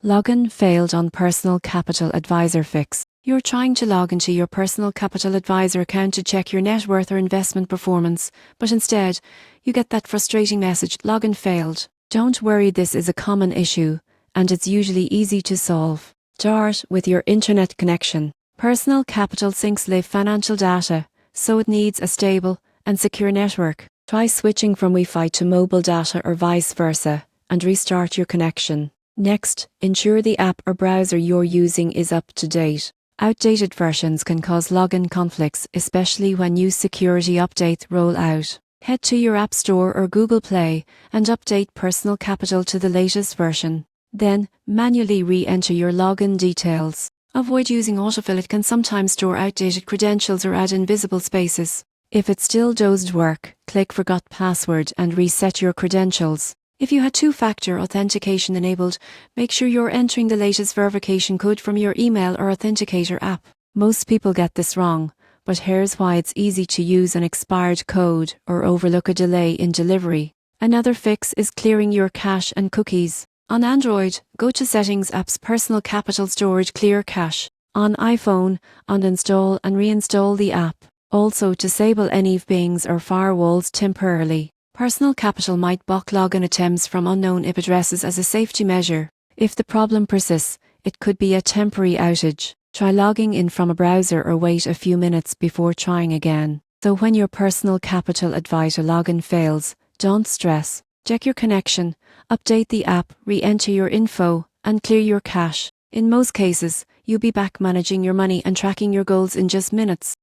Login failed on Personal Capital Advisor fix. You're trying to log into your Personal Capital Advisor account to check your net worth or investment performance, but instead, you get that frustrating message, login failed. Don't worry, this is a common issue, and it's usually easy to solve. Start with your internet connection. Personal Capital syncs live financial data, so it needs a stable and secure network. Try switching from Wi-Fi to mobile data or vice versa, and restart your connection. Next, ensure the app or browser you're using is up to date. Outdated versions can cause login conflicts, especially when new security updates roll out. Head to your App Store or Google Play and update Personal Capital to the latest version. Then, manually re-enter your login details. Avoid using autofill, it can sometimes store outdated credentials or add invisible spaces. If it still doesn't work, click Forgot Password and reset your credentials. If you had two-factor authentication enabled, make sure you're entering the latest verification code from your email or authenticator app. Most people get this wrong, but here's why it's easy to use an expired code or overlook a delay in delivery. Another fix is clearing your cache and cookies. On Android, go to Settings App's Personal Capital Storage Clear Cache. On iPhone, uninstall and reinstall the app. Also, disable any pings or firewalls temporarily. Personal Capital might block login attempts from unknown IP addresses as a safety measure. If the problem persists, it could be a temporary outage. Try logging in from a browser or wait a few minutes before trying again. So when your Personal Capital Advisor login fails, don't stress. Check your connection, update the app, re-enter your info, and clear your cache. In most cases, you'll be back managing your money and tracking your goals in just minutes.